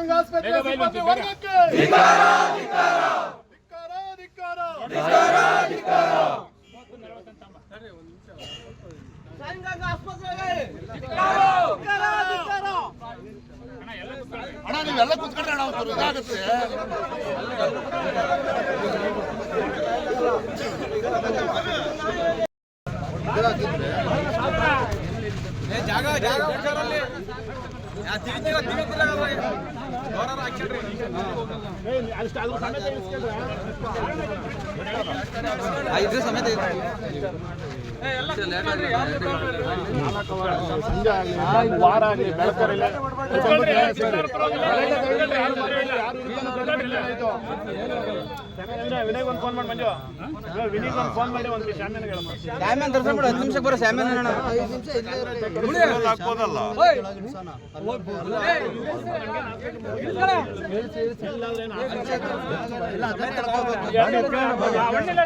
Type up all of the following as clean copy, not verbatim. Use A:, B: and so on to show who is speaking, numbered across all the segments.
A: ಸಿದ್ಧಗಂಗಾ ಆಸ್ಪತ್ರೆ ಸಿಬ್ಬಂದಿ ವರ್ಗಕ್ಕೆ ಅಣ್ಣ ನೀವೆಲ್ಲ ಕೂತ್ಕೊಂಡ್ರೆ ಅಣ್ಣ ಇದಾಗುತ್ತೆ.
B: ಸಮೇತ
A: ಸಂಜೆ ಆಗಲಿ ವಾರ ಆಗಲಿ ಬೆಳಕರಿಲ್ಲ ವಿನಯ್ ಒಂದು ಫೋನ್ ಮಾಡಿ ಮಂಜು ವಿನಯ್ ಒಂದು ಫೋನ್ ಮಾಡಿ ಒಂದು ಶಾಮ್ಯಾನ
B: ಶಾಮ್ಯಾನ ದರ್ಶನ ಮಾಡು 10 ನಿಮಿಷಕ್ಕೆ ಬರೋ ಶಾಮ್ಯಾನ
A: ಹಾಕ್ಬೋದಲ್ಲ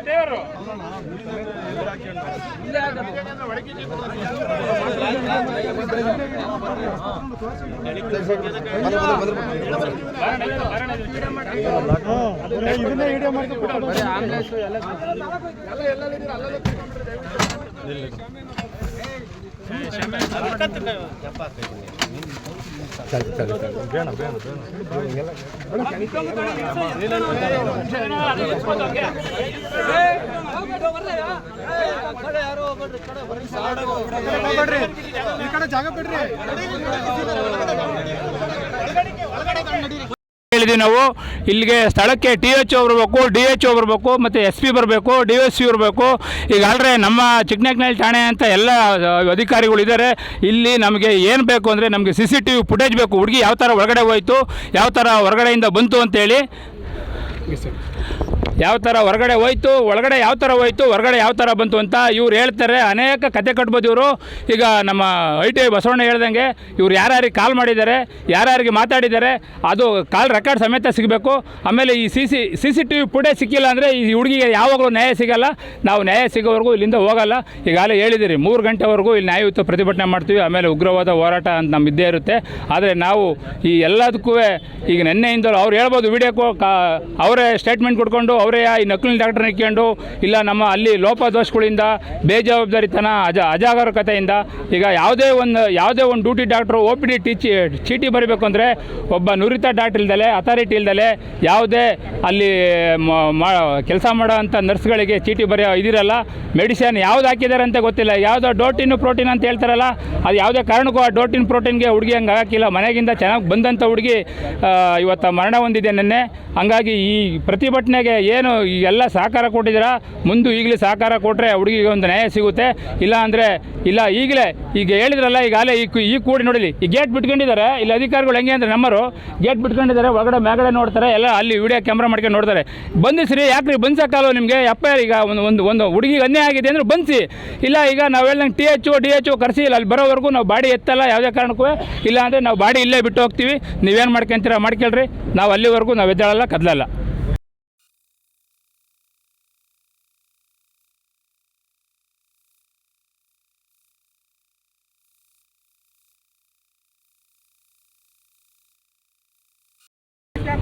A: ದೇವರು ಇದನ್ನೇ ವಿಡಿಯೋ ಮಾಡಿ ಜಾಗ ಬಿಡ್ರಿ. ಹೇಳಿದ್ವಿ ನಾವು ಇಲ್ಲಿಗೆ ಸ್ಥಳಕ್ಕೆ THO ಬರಬೇಕು, DHO ಬರಬೇಕು, ಮತ್ತು SP ಬರಬೇಕು, DSP ಬರಬೇಕು. ಈಗ ಆಲ್ರೆ ನಮ್ಮ ಚಿಕ್ಕನಾಯಕನಹಳ್ಳಿ ಠಾಣೆ ಅಂತ ಎಲ್ಲ ಅಧಿಕಾರಿಗಳು ಇದ್ದಾರೆ. ಇಲ್ಲಿ ನಮಗೆ ಏನು ಬೇಕು ಅಂದರೆ ನಮಗೆ CCTV ಫುಟೇಜ್ ಬೇಕು. ಹುಡುಗಿ ಯಾವ ಥರ ಒಳಗಡೆ ಹೋಯಿತು, ಯಾವ ಥರ ಹೊರಗಡೆಯಿಂದ ಬಂತು ಅಂತೇಳಿ, ಯಾವ ಥರ ಹೊರಗಡೆ ಹೋಯ್ತು, ಒಳಗಡೆ ಯಾವ ಥರ ಹೋಯ್ತು, ಹೊರಗಡೆ ಯಾವ ಥರ ಬಂತು ಅಂತ ಇವ್ರು ಹೇಳ್ತಾರೆ. ಅನೇಕ ಕತೆ ಕಟ್ಬೋದು ಇವರು. ಈಗ ನಮ್ಮ ITI ಬಸವಣ್ಣ ಹೇಳ್ದಂಗೆ ಇವ್ರು ಯಾರ್ಯಾರಿಗೆ ಕಾಲ್ ಮಾಡಿದ್ದಾರೆ, ಯಾರ್ಯಾರಿಗೆ ಮಾತಾಡಿದ್ದಾರೆ, ಅದು ಕಾಲ್ ರೆಕಾರ್ಡ್ ಸಮೇತ ಸಿಗಬೇಕು. ಆಮೇಲೆ ಈ CCTV ಫುಟೇಜ್ ಸಿಕ್ಕಿಲ್ಲ ಅಂದರೆ ಈ ಹುಡುಗಿಗೆ ಯಾವಾಗಲೂ ನ್ಯಾಯ ಸಿಗಲ್ಲ. ನಾವು ನ್ಯಾಯ ಸಿಗೋವರೆಗೂ ಇಲ್ಲಿಂದ ಹೋಗಲ್ಲ. ಈಗಾಗಲೇ ಹೇಳಿದಿರಿ 3 ಗಂಟೆವರೆಗೂ ಇಲ್ಲಿ ನ್ಯಾಯಯುತ ಪ್ರತಿಭಟನೆ ಮಾಡ್ತೀವಿ. ಆಮೇಲೆ ಉಗ್ರವಾದ ಹೋರಾಟ ಅಂತ ನಮ್ಮ ಇದ್ದೇ ಇರುತ್ತೆ. ಆದರೆ ನಾವು ಈ ಎಲ್ಲದಕ್ಕೂ ಈಗ ನಿನ್ನೆಯಿಂದಲೂ ಅವ್ರು ಹೇಳ್ಬೋದು ವಿಡಿಯೋಕ್ಕೂ ಅವರೇ ಸ್ಟೇಟ್ಮೆಂಟ್ ಕೊಡ್ಕೊಂಡು ಅವರೇ ಈ ನಕಲಿ ಡಾಕ್ಟರ್ ಇಟ್ಕೊಂಡು ಇಲ್ಲ ನಮ್ಮ ಅಲ್ಲಿ ಲೋಪದೋಷಗಳಿಂದ ಬೇಜವಾಬ್ದಾರಿತನ ಅಜಾಗರೂಕತೆಯಿಂದ ಈಗ ಯಾವುದೇ ಒಂದು ಡ್ಯೂಟಿ ಡಾಕ್ಟ್ರು OPD ಚೀಟಿ ಬರೀಬೇಕು ಅಂದರೆ ಒಬ್ಬ ನುರಿತ ಡಾಕ್ಟರ್ ಇಲ್ದಲೆ, ಅಥಾರಿಟಿ ಇಲ್ದಲೆ, ಯಾವುದೇ ಅಲ್ಲಿ ಕೆಲಸ ಮಾಡೋ ಅಂಥ ನರ್ಸ್ಗಳಿಗೆ ಚೀಟಿ ಬರೆಯೋ ಇದಿರಲ್ಲ. ಮೆಡಿಸಿನ್ ಯಾವ್ದು ಹಾಕಿದ್ದಾರೆ ಅಂತ ಗೊತ್ತಿಲ್ಲ. ಯಾವುದೋ ಡೋಟಿನ್ ಪ್ರೋಟೀನ್ ಅಂತ ಹೇಳ್ತಾರಲ್ಲ, ಅದು ಯಾವುದೇ ಕಾರಣಕ್ಕೂ ಆ ಡೋಟಿನ್ ಪ್ರೋಟೀನ್ಗೆ ಹುಡುಗಿ ಹಂಗೆ ಹಾಕಿಲ್ಲ. ಮನೆಗಿಂದ ಚೆನ್ನಾಗಿ ಬಂದಂಥ ಹುಡುಗಿ ಇವತ್ತು ಮರಣ ಹೊಂದಿದೆ ನಿನ್ನೆ. ಹಂಗಾಗಿ ಈ ಪ್ರತಿಭಟನೆಗೆ ಏನು ಎಲ್ಲ ಸಹಕಾರ ಕೊಟ್ಟಿದ್ದೀರಾ, ಮುಂದೆ ಈಗಲೇ ಸಹಕಾರ ಕೊಟ್ಟರೆ ಹುಡುಗಿಗೆ ಒಂದು ನ್ಯಾಯ ಸಿಗುತ್ತೆ. ಇಲ್ಲ ಅಂದರೆ ಇಲ್ಲ ಈಗಲೇ ಈಗ ಹೇಳಿದ್ರಲ್ಲ, ಈಗಾಗಲೇ ಈ ಕೂಡಿ ನೋಡಿಲಿ ಈ ಗೇಟ್ ಬಿಟ್ಕೊಂಡಿದ್ದಾರೆ. ಇಲ್ಲಿ ಅಧಿಕಾರಿಗಳು ಹೆಂಗೆ ಅಂದರೆ ನಮ್ಮರು ಗೇಟ್ ಬಿಟ್ಕೊಂಡಿದ್ದಾರೆ, ಒಳಗಡೆ ಮ್ಯಾಗಡೆ ನೋಡ್ತಾರೆ, ಎಲ್ಲ ಅಲ್ಲಿ ವಿಡಿಯೋ ಕ್ಯಾಮ್ರಾ ಮಾಡ್ಕೊಂಡು ನೋಡ್ತಾರೆ. ಬಂದಿಸ್ರಿ, ಯಾಕ್ರಿ ಬಂದಿಸೋಕ್ಕಲ್ಲ ನಿಮಗೆ FIR ಈಗ ಒಂದು ಹುಡುಗಿಗೆ ಅನ್ಯಾಯ ಆಗಿದೆ ಅಂದರೆ ಬಂದಿಸಿ. ಇಲ್ಲ ಈಗ ನಾವು ಹೇಳ್ದಂಗೆ DHO ಕರೆಸಿ ಇಲ್ಲ ಅಲ್ಲಿ ಬರೋವರೆಗೂ ನಾವು ಬಾಡಿ ಎತ್ತಲ್ಲ ಯಾವುದೇ ಕಾರಣಕ್ಕೂ. ಇಲ್ಲ ಅಂದರೆ ನಾವು ಬಾಡಿ ಇಲ್ಲೇ ಬಿಟ್ಟು ಹೋಗ್ತೀವಿ. ನೀವೇನು ಮಾಡ್ಕೊಂತೀರ ಮಾಡ್ಕೊಳ್ರಿ, ನಾವು ಅಲ್ಲಿವರೆಗೂ ನಾವು ಎದ್ದೇಳಲ್ಲ ಕದಲಲ್ಲ.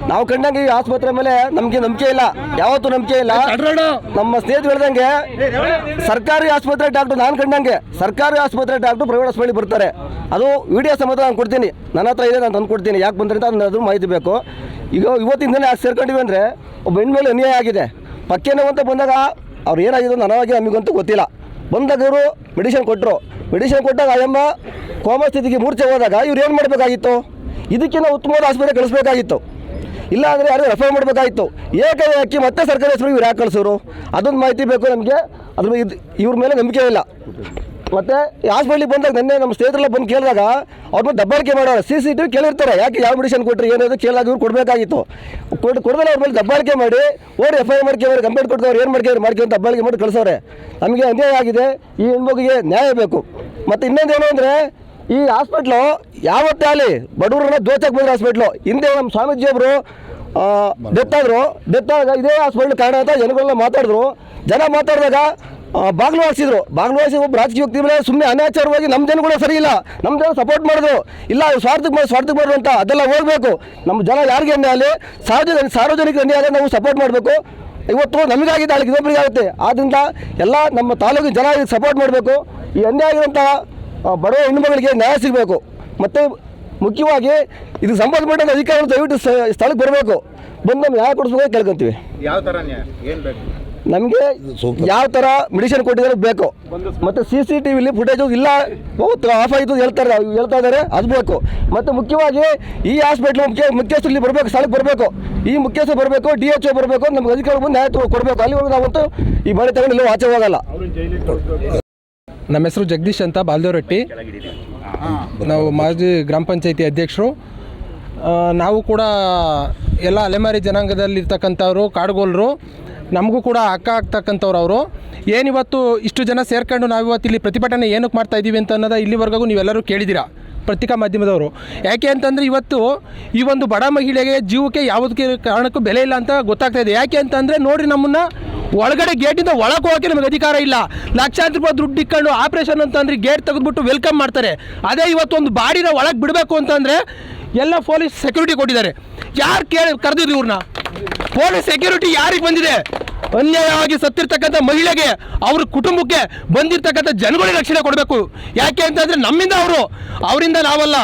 C: ನಾವು ಕಂಡಂಗೆ ಈ ಆಸ್ಪತ್ರೆ ಮೇಲೆ ನಮಗೆ ನಂಬಿಕೆ ಇಲ್ಲ, ಯಾವತ್ತೂ ನಂಬಿಕೆ ಇಲ್ಲ. ನಮ್ಮ ಸ್ನೇಹಿತರು ಹೇಳ್ದಂಗೆ ಸರ್ಕಾರಿ ಆಸ್ಪತ್ರೆ ಡಾಕ್ಟರ್, ನಾನು ಕಂಡಂಗೆ ಸರ್ಕಾರಿ ಆಸ್ಪತ್ರೆ ಡಾಕ್ಟರ್ ಪ್ರೈವೇಟ್ ಹಾಸ್ಪಿಟಲ್ ಬರ್ತಾರೆ. ಅದು ವಿಡಿಯೋ ಸಮೇತ ನಾನು ಕೊಡ್ತೀನಿ, ನನ್ನ ಹತ್ರ ಇದೆ, ನಾನು ತಂದು ಕೊಡ್ತೀನಿ. ಯಾಕೆ ಬಂದರೆ ಅಂತ ಅದು ಮಾಹಿತಿ ಬೇಕು. ಈಗ ಇವತ್ತಿನ ದಿನ ಯಾಕೆ ಸೇರ್ಕೊಂಡಿವಿ ಅಂದರೆ ಒಬ್ಬ ಹೆಣ್ಮೇಲೆ ಅನ್ಯಾಯ ಆಗಿದೆ. ಪಕ್ಕೇನೋ ಅಂತ ಬಂದಾಗ ಅವ್ರು ಏನಾಗಿದೆ ನನಗೆ ನಮಗಂತೂ ಗೊತ್ತಿಲ್ಲ. ಬಂದಾಗ ಇವರು ಮೆಡಿಸಿನ್ ಕೊಟ್ಟರು. ಮೆಡಿಸಿನ್ ಕೊಟ್ಟಾಗ ಅಯ್ಯಮ್ಮ ಕೋಮಾ ಸ್ಥಿತಿಗೆ ಮೂರ್ಛೆ ಹೋದಾಗ ಇವ್ರು ಏನು ಮಾಡಬೇಕಾಗಿತ್ತು? ಇದಕ್ಕಿಂತ ಉತ್ತಮವಾದ ಆಸ್ಪತ್ರೆ ಕಳಿಸ್ಬೇಕಾಗಿತ್ತು. ಇಲ್ಲ ಅಂದರೆ ಯಾರು ರೆಫರ್ ಮಾಡಬೇಕಾಗಿತ್ತು. ಏಕಾಏಕಿ ಮತ್ತೆ ಸರ್ಕಾರಿ ಆಸ್ಪತ್ರೆಗೆ ಇವ್ರು ಯಾಕೆ ಕಳಿಸೋರು? ಅದೊಂದು ಮಾಹಿತಿ ಬೇಕು ನಮಗೆ. ಅದ್ರ ಇವ್ರ ಮೇಲೆ ನಂಬಿಕೆ ಇಲ್ಲ. ಮತ್ತು ಈ ಹಾಸ್ಪಿಟ್ಲಿಗೆ ಬಂದಾಗ ನಿನ್ನೆ ನಮ್ಮ ಸ್ನೇಹಿತರೆಲ್ಲ ಬಂದು ಕೇಳಿದಾಗ ಅವ್ರ ಮೇಲೆ ದಬ್ಬಾಳಿಕೆ ಮಾಡೋರು. CCTV ಕೇಳಿರ್ತಾರೆ, ಯಾಕೆ ಯಾವ ಮೆಡಿಸಿನ್ ಕೊಟ್ಟರೆ ಏನಾದರೂ ಕೇಳಿದಾಗ ಇವ್ರು ಕೊಡಬೇಕಾಗಿತ್ತು. ಕೊಡದಲ್ಲ ಅವ್ರ ಮೇಲೆ ದಬ್ಬಾಳಿಕೆ ಮಾಡಿ FIR ಮಾಡ್ಕೊಂಡ್ರೆ ಕಂಪ್ಲೇಂಟ್ ಕೊಡ್ತವ್ರು ಏನು ಮಾಡ್ಕೊಂಡು ದಬ್ಬಾಳಿಕೆ ಮಾಡಿ ಕಳಿಸೋರೆ. ನಮಗೆ ಅನ್ಯಾಯ ಆಗಿದೆ. ಈ ಹೆಣ್ಮಗುಗೆ ನ್ಯಾಯ ಬೇಕು. ಮತ್ತು ಇನ್ನೊಂದೇನು ಅಂದರೆ ಈ ಹಾಸ್ಪಿಟ್ಲು ಯಾವತ್ತೇ ಆಗಲಿ ಬಡವ್ರನ್ನ ದೋಚಕ್ಕೆ ಬಂದ್ರೆ ಹಾಸ್ಪಿಟ್ಲು. ಹಿಂದೆ ನಮ್ಮ ಸ್ವಾಮೀಜಿ ಒಬ್ಬರು ಡೆತ್ ಆದಾಗ ಇದೇ ಹಾಸ್ಪಿಟ್ಲ್ ಕಾರಣ ಅಂತ ಜನಗಳೆಲ್ಲ ಮಾತಾಡಿದ್ರು. ಜನ ಮಾತಾಡಿದಾಗ ಬಾಗಿಲು ಹಾಕ್ಸಿದ್ರು. ಒಬ್ಬ ರಾಜಕೀಯ ವ್ಯಕ್ತಿ ಮೇಲೆ ಸುಮ್ಮನೆ ಅನಾಚಾರವಾಗಿ ನಮ್ಮ ಜನ ಕೂಡ ಸರಿ ಇಲ್ಲ, ನಮ್ಮ ಜನ ಸಪೋರ್ಟ್ ಮಾಡಿದ್ರು. ಇಲ್ಲ ಸ್ವಾರ್ಥಕ್ಕೆ ಮಾಡೋದು ಅಂತ ಅದೆಲ್ಲ ಹೋಗಬೇಕು. ನಮ್ಮ ಜನ ಯಾರಿಗೆ ಅನ್ಯಾಯ ಆಗಲಿ, ಸಾರ್ವಜನಿಕ ಅನ್ಯಾಯ ಆದರೆ ನಾವು ಸಪೋರ್ಟ್ ಮಾಡಬೇಕು. ಇವತ್ತು ನಮಗಾಗಿದೆ ಅಲ್ಲಿ ಇನ್ನೊಬ್ಬರಿಗೆ ಆಗುತ್ತೆ. ಆದ್ದರಿಂದ ಎಲ್ಲ ನಮ್ಮ ತಾಲೂಕಿನ ಜನ ಸಪೋರ್ಟ್ ಮಾಡಬೇಕು. ಈ ಅನ್ಯಾಯ ಆಗಿರೋಂಥ ಬಡವ ಹೆಣ್ಣುಮಗಳಿಗೆ ನ್ಯಾಯ ಸಿಗಬೇಕು. ಮತ್ತು ಮುಖ್ಯವಾಗಿ ಇದಕ್ಕೆ ಸಂಬಂಧಪಟ್ಟ ಅಧಿಕಾರಿಗಳು ದಯವಿಟ್ಟು ಸ್ಥಳಕ್ಕೆ ಬರಬೇಕು, ಬಂದು ನಮ್ಗೆ ನ್ಯಾಯ ಕೊಡಿಸ್ಬೇಕು ಕೇಳ್ಕೊತೀವಿ.
D: ಯಾವ ಥರ ನ್ಯಾಯ ಏನು ಬೇಕು
C: ನಮಗೆ? ಯಾವ ಥರ ಮೆಡಿಸಿನ್ ಕೊಟ್ಟಿದ್ದಾರೆ ಬೇಕು, ಮತ್ತು CCTVಲಿ ಫುಟೇಜು ಇಲ್ಲ ಆಫ್ ಆಯಿತು ಹೇಳ್ತಾ ಇದ್ದಾರೆ, ಅದು ಬೇಕು. ಮತ್ತು ಮುಖ್ಯವಾಗಿ ಈ ಹಾಸ್ಪಿಟ್ಲು ಮುಖ್ಯಸ್ಥರು ಇಲ್ಲಿ ಬರಬೇಕು, ಸ್ಥಳಕ್ಕೆ ಬರಬೇಕು. ಈ ಮುಖ್ಯಸ್ಥರು ಬರಬೇಕು, DHO ಬರಬೇಕು, ನಮ್ಗೆ ಅಧಿಕಾರಿ ಬಂದು ನ್ಯಾಯ ಕೊಡಬೇಕು. ಅಲ್ಲಿವರೆಗೂ ನಾವಂತೂ ಈ ಮನೆ ತಗೊಂಡು ಇಲ್ಲೂ ಆಚೆ ಹೋಗಲ್ಲ.
E: ನಮ್ಮ ಹೆಸರು ಜಗದೀಶ್ ಅಂತ, ಬಾಲ್ದೇವರಟ್ಟಿ. ನಾವು ಮಾಜಿ ಗ್ರಾಮ ಪಂಚಾಯತಿ ಅಧ್ಯಕ್ಷರು. ನಾವು ಕೂಡ ಎಲ್ಲ ಅಲೆಮಾರಿ ಜನಾಂಗದಲ್ಲಿರ್ತಕ್ಕಂಥವ್ರು, ಕಾಡುಗೋಲರು, ನಮಗೂ ಕೂಡ ಅಕ್ಕ ಆಗ್ತಕ್ಕಂಥವ್ರು ಅವರು. ಏನಿವತ್ತು ಇಷ್ಟು ಜನ ಸೇರ್ಕೊಂಡು ನಾವಿವತ್ತು ಇಲ್ಲಿ ಪ್ರತಿಭಟನೆ ಏನಕ್ಕೆ ಮಾಡ್ತಾ ಇದ್ದೀವಿ ಅಂತ ಅನ್ನೋದು ಇಲ್ಲಿವರೆಗೂ ನೀವೆಲ್ಲರೂ ಕೇಳಿದ್ದೀರಾ ಪತ್ರಿಕಾ ಮಾಧ್ಯಮದವರು. ಯಾಕೆ ಅಂತಂದರೆ ಇವತ್ತು ಈ ಒಂದು ಬಡ ಮಹಿಳೆಗೆ ಜೀವಕ್ಕೆ ಯಾವುದಕ್ಕೆ ಕಾರಣಕ್ಕೂ ಬೆಲೆ ಇಲ್ಲ ಅಂತ ಗೊತ್ತಾಗ್ತಾ ಇದೆ. ಯಾಕೆ ಅಂತಂದರೆ ನೋಡಿರಿ, ನಮ್ಮನ್ನು ಒಳಗಡೆ ಗೇಟಿಂದ ಒಳಗೆ ಹೋಗೋಕ್ಕೆ ನಮಗೆ ಅಧಿಕಾರ ಇಲ್ಲ. ಲಕ್ಷಾಂತರ ರೂಪಾಯಿ ದುಡ್ಡು ಇಟ್ಕೊಂಡು ಆಪ್ರೇಷನ್ ಅಂತಂದ್ರೆ ಗೇಟ್ ತೆಗೆದುಬಿಟ್ಟು ವೆಲ್ಕಮ್ ಮಾಡ್ತಾರೆ. ಅದೇ ಇವತ್ತು ಒಂದು ಬಾಡಿನ ಒಳಗೆ ಬಿಡಬೇಕು ಅಂತಂದರೆ ಎಲ್ಲ ಪೊಲೀಸ್ ಸೆಕ್ಯೂರಿಟಿ ಕೊಟ್ಟಿದ್ದಾರೆ. ಯಾರು ಕರೆದಿದ್ರು ಇವ್ರನ್ನ? ಪೊಲೀಸ್ ಸೆಕ್ಯೂರಿಟಿ ಯಾರಿಗೆ ಬಂದಿದೆ? ಅನ್ಯಾಯವಾಗಿ ಸತ್ತಿರ್ತಕ್ಕಂಥ ಮಹಿಳೆಗೆ, ಅವ್ರ ಕುಟುಂಬಕ್ಕೆ, ಬಂದಿರ್ತಕ್ಕಂಥ ಜನಗಳಿಗೆ ರಕ್ಷಣೆ ಕೊಡಬೇಕು. ಯಾಕೆ ಅಂತಂದರೆ ನಮ್ಮಿಂದ ಅವರಿಂದ ನಾವಲ್ಲ.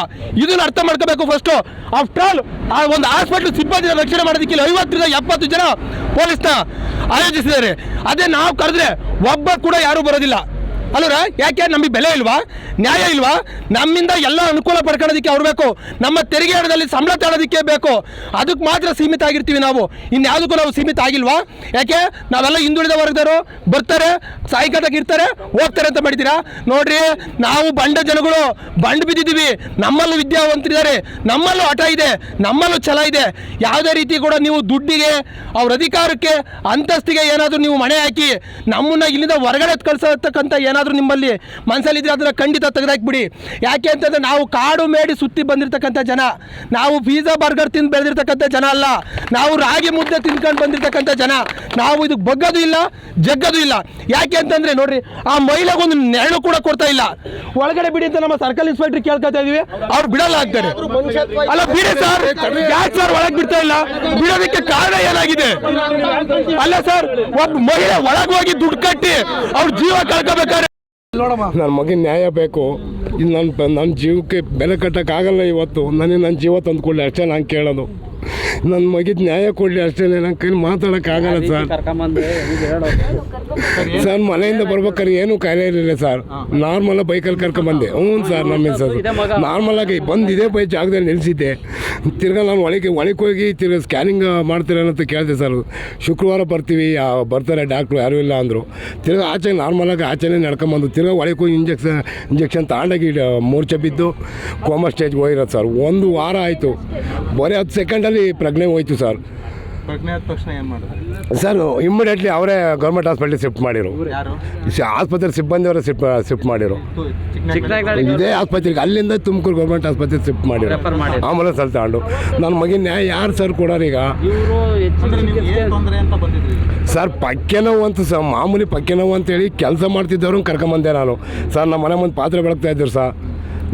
E: ಇದನ್ನು ಅರ್ಥ ಮಾಡ್ಕೋಬೇಕು ಫಸ್ಟು. ಆಫ್ಟರ್ ಆಲ್ ಆ ಒಂದು ಹಾಸ್ಪಿಟ್ಲ್ ಸಿಬ್ಬಂದಿನ ರಕ್ಷಣೆ ಮಾಡೋದಕ್ಕಿಲ್ಲ 50ರಿಂದ 70 ಜನ ಪೊಲೀಸ್ನ ಆಯೋಜಿಸಿದ್ದಾರೆ. ಅದೇ ನಾವು ಕರೆದ್ರೆ ಒಬ್ಬ ಕೂಡ ಯಾರೂ ಬರೋದಿಲ್ಲ ಅಲ್ವರ? ಯಾಕೆ? ನಮಗೆ ಬೆಲೆ ಇಲ್ವಾ? ನ್ಯಾಯ ಇಲ್ವಾ? ನಮ್ಮಿಂದ ಎಲ್ಲ ಅನುಕೂಲ ಪಡ್ಕೊಳ್ಳೋದಕ್ಕೆ ಅವ್ರು ಬೇಕು. ನಮ್ಮ ತೆರಿಗೆ ಹಣದಲ್ಲಿ ಸಂಬಳ ತಗೊಳ್ಳೋದಕ್ಕೆ ಬೇಕು. ಅದಕ್ಕೆ ಮಾತ್ರ ಸೀಮಿತ ಆಗಿರ್ತೀವಿ ನಾವು, ಇನ್ಯಾವುದಕ್ಕೂ ನಾವು ಸೀಮಿತ ಆಗಿಲ್ವಾ? ಯಾಕೆ? ನಾವೆಲ್ಲ ಹಿಂದುಳಿದ ವರ್ಗದವರು, ಬರ್ತಾರೆ, ಸಾಯಂಕಾಲಕ್ಕೆ ಇರ್ತಾರೆ, ಹೋಗ್ತಾರೆ ಅಂತ ಮಾಡಿದ್ದೀರಾ? ನೋಡ್ರಿ, ನಾವು ಬಂಡ ಜನಗಳು ಬಂಡು ಬಿದ್ದಿದ್ದೀವಿ. ನಮ್ಮಲ್ಲೂ ವಿದ್ಯಾವಂತರಿದ್ದಾರೆ, ನಮ್ಮಲ್ಲೂ ಹಠ ಇದೆ, ನಮ್ಮಲ್ಲೂ ಛಲ ಇದೆ. ಯಾವುದೇ ರೀತಿ ಕೂಡ ನೀವು ದುಡ್ಡಿಗೆ, ಅವ್ರ ಅಧಿಕಾರಕ್ಕೆ, ಅಂತಸ್ತಿಗೆ ಏನಾದರೂ ನೀವು ಮಣೆ ಹಾಕಿ ನಮ್ಮನ್ನು ಇಲ್ಲಿಂದ ಹೊರಗಡೆ ಕಳಿಸತಕ್ಕಂಥ ಏನಾದರೂ ನಿಮ್ಮಲ್ಲಿ ಮನಸ್ಸಲ್ಲಿದ್ದರೆ ಅದನ್ನು ಖಂಡಿತ ತೆಗೆದಾಕ್ಬಿಡಿ. ಯಾಕೆ ಅಂತಂದರೆ ನಾವು ಕಾಡು ಮೇಡಿ ಸುತ್ತಿ ಬಂದಿರತಕ್ಕಂಥ ಜನ. ನಾವು ಪಿಜ್ಜಾ ಬರ್ಗರ್ ತಿಂದು ಬೆಳೆದಿರ್ತಕ್ಕಂಥ ಜನ ಅಲ್ಲ. ನಾವು ರಾಗಿ ಮುದ್ದೆ ತಿನ್ಕೊಂಡು ಬಂದಿರತಕ್ಕಂಥ ಜನ. ನಾವು ಇದಕ್ಕೆ ಬಗ್ಗೋದು ಇಲ್ಲ, ಜಗ್ಗೋದು ಇಲ್ಲ. ಯಾಕೆ ಅಂತಂದರೆ ನೋಡ್ರಿ, ಆ ಮಹಿಳೆಗೊಂದು ನೆರಳು ಕೂಡ ಕೊಡ್ತಾ ಇಲ್ಲ. ಒಳಗಡೆ ಬಿಡಿ ಅಂತ ನಮ್ಮ ಸರ್ಕಲ್ ಇನ್ಸ್ಪೆಕ್ಟರ್ ಕೇಳ್ಕೊತಾ ಇದೀವಿ, ಅವ್ರು ಬಿಡಲ್ಲ ಆಗ್ತಾರೆ. ಅಲ್ಲ ಬಿಡಿ ಸರ್, ಯಾಕೆ ಸರ್ ಒಳಗೆ ಬಿಡ್ತಾ ಇಲ್ಲ? ಬಿಡೋದಕ್ಕೆ ಕಾರಣ ಏನಾಗಿದೆ? ಅಲ್ಲ ಸರ್, ಒಬ್ಬ ಮಹಿಳೆ ಒಳಗೆ ಹೋಗಿ ದುಡ್ಡು ಕಟ್ಟಿ ಅವ್ರ ಜೀವ ಕಳ್ಕೋಬೇಕಾದ್ರೆ
F: ನನ್ನ ಮಗನ ನ್ಯಾಯ ಬೇಕು. ಇದು ನನ್ನ ಜೀವಕ್ಕೆ ಬೆಲೆ ಕಟ್ಟೋಕ್ಕಾಗಲ್ಲ. ಇವತ್ತು ನನ್ನ ಜೀವ ತಂದು ಕೊಡಲಿ ಅಷ್ಟೇ ನಾನು ಕೇಳೋದು. ನನ್ನ ಮಗಿದ ನ್ಯಾಯ ಕೊಡಲಿ ಅಷ್ಟೇ, ನನ್ನ ಕೈಲಿ ಮಾತಾಡೋಕ್ಕಾಗಲ್ಲ ಸರ್. ಸರ್ ಮನೆಯಿಂದ ಬರ್ಬೇಕಾದ್ರೆ ಏನೂ ಕಾಯಿಲೆ ಇರಲಿಲ್ಲ ಸರ್. ನಾರ್ಮಲಾಗಿ ಬೈಕಲ್ಲಿ ಕರ್ಕೊಂಬಂದೆ. ಹ್ಞೂ ಸರ್, ನಮ್ಮ ಹೆಸರು ನಾರ್ಮಲಾಗಿ ಬಂದು ಇದೇ ಬೈ ಜಾಗದಲ್ಲಿ ನಿಲ್ಲಿಸಿದ್ದೆ. ತಿರ್ಗಾ ನಾನು ಒಳಗೆ ಹೋಗಿ ತಿರ್ಗಾ ಸ್ಕ್ಯಾನಿಂಗ್ ಮಾಡ್ತೀರೇನಂತ ಕೇಳಿದೆ ಸರ್. ಶುಕ್ರವಾರ ಬರ್ತೀವಿ, ಬರ್ತಾರೆ ಡಾಕ್ಟ್ರು, ಯಾರೂ ಇಲ್ಲ ಅಂದರು. ತಿರ್ಗಾ ಆಚೆ ನಾರ್ಮಲಾಗಿ ಆಚೆನೇ ನಡ್ಕೊಂಬಂದು ತಿರ್ಗಾ ಒಳಗೆ ಹೋಗಿ ಇಂಜೆಕ್ಷನ್ ತಗೊಂಡಾಗಿ ಮೂರ್ಛೆ ಬಿದ್ದು ಕೋಮಾ ಸ್ಟೇಜ್ಗೆ ಹೋಗಿರೋದು ಸರ್. 1 ವಾರ ಆಯಿತು. ಬರೀ 10 ಸೆಕೆಂಡಲ್ಲಿ ಪ್ರಜ್ಞೆ ಹೋಯ್ತು ಸರ್.
D: ಪ್ರಜ್ಞೆ ಆದ ತಕ್ಷಣ ಏನು ಮಾಡಿದ್ರು
F: ಸರ್? ಇಮ್ಮಿಡಿಯೇಟ್ಲಿ ಅವರೇ ಗೌರ್ಮೆಂಟ್ ಹಾಸ್ಪಿಟ್ಲಿಗೆ ಶಿಫ್ಟ್ ಮಾಡಿರು. ಆಸ್ಪತ್ರೆ ಸಿಬ್ಬಂದಿಯವರೇ ಶಿಫ್ಟ್ ಮಾಡಿರು. ಇದೇ ಆಸ್ಪತ್ರೆಗೆ, ಅಲ್ಲಿಂದ ತುಮಕೂರು ಗೌರ್ಮೆಂಟ್ ಆಸ್ಪತ್ರೆಗೆ ಶಿಫ್ಟ್ ಮಾಡಿರು. ಆಂಬುಲೆನ್ಸ್ ಅಲ್ಲಿ ತಗೊಂಡು ನನ್ನ ಮಗಿನ ನ್ಯಾಯ ಯಾರು ಸರ್ ಕೊಡೋರು ಈಗ?
D: ತೊಂದರೆ ಅಂತ ಬಂದಿದ್ರಿ
F: ಸರ್? ಪಕ್ಕೆ ನೋವು ಅಂತ ಸರ್, ಮಾಮೂಲಿ ಪಕ್ಕೆ ನೋವು ಅಂತೇಳಿ ಕೆಲಸ ಮಾಡ್ತಿದ್ದವ್ರನ್ನ ಕರ್ಕೊಂಬಂದೆ ನಾನು ಸರ್. ನಮ್ಮ ಮನೆ ಮುಂದೆ ಪಾತ್ರೆ ಬೆಳಗ್ತಾ ಇದ್ರು ಸರ್.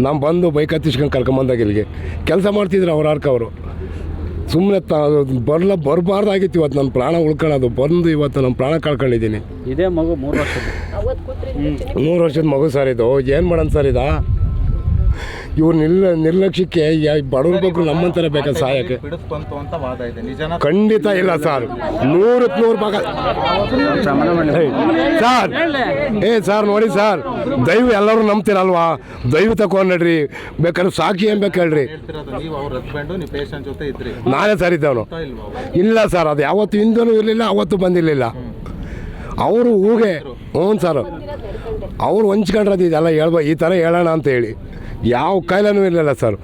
F: ನಾನು ಬಂದು ಬೈಕ್ ಹತ್ತಿಸ್ಕೊಂಡು ಕರ್ಕೊಂಬಂದಾಗ ಇಲ್ಲಿಗೆ ಕೆಲಸ ಮಾಡ್ತಿದ್ರು ಅವರು. ಸುಮ್ಮನೆ ಬರಬಾರ್ದಾಗಿತ್ತು. ಇವತ್ತು ನನ್ನ ಪ್ರಾಣ ಉಳ್ಕೊಳ್ಳೋದು ಬಂದು ಇವತ್ತು ನಮ್ಮ ಪ್ರಾಣ ಕಳ್ಕೊಂಡಿದ್ದೀನಿ.
B: ಇದೇ ಮಗು
F: 3 ವರ್ಷದ ಮಗು ಸರ್. ಇದು ಏನು ಮಾಡೋಣ ಸರ್? ಇದು ಇವ್ರು ನಿರ್ಲಕ್ಷ್ಯಕ್ಕೆ ಬಡವ್ರ ಬಗ್ಗೆ ನಮ್ಮಂತರ ಬೇಕಾದ ಸಹಾಯಕ್ಕೆ
D: ಬಿಡಿಸ್ಬಂತು ಅಂತ ವಾದ ಇದೆ. ನಿಜನ?
F: ಖಂಡಿತ ಇಲ್ಲ ಸರ್. 100% ಭಾಗ ಸರ್. ಸರ್ ನೋಡಿ ಸರ್, ದೈವ ಎಲ್ಲರೂ ನಂಬ್ತೀರಲ್ವಾ? ದೈವ ತಗೊಂಡು ನಡ್ರಿ, ಬೇಕಾದ್ರೆ ಸಾಕ್ಷಿ ಏನು ಬೇಕು ಹೇಳ್ರಿ.
D: ನೀವು ಅವ್ರ ಹಸ್ಬೆಂಡು, ನೀವು ಪೇಷಂಟ್ ಜೊತೆ ಇದ್ರಿ?
F: ನಾನೇ ಸರ್ ಇದ್ದವನು. ಇಲ್ಲ ಸರ್, ಅದು ಯಾವತ್ತು ಹಿಂದೂ ಇರಲಿಲ್ಲ, ಅವತ್ತು ಬಂದಿರಲಿಲ್ಲ. ಅವರು ಹೂಗೆ ಹ್ಞೂ ಸರ್, ಅವ್ರು ಹೊಂಚ್ಕೊಂಡ್ರದ್ದು ಇದೆಲ್ಲ ಈ ಥರ ಹೇಳೋಣ ಅಂತ ಹೇಳಿ ಯಾವ ಕಾಯಿಲೆನೂ ಇರಲಿಲ್ಲ ಸರ್.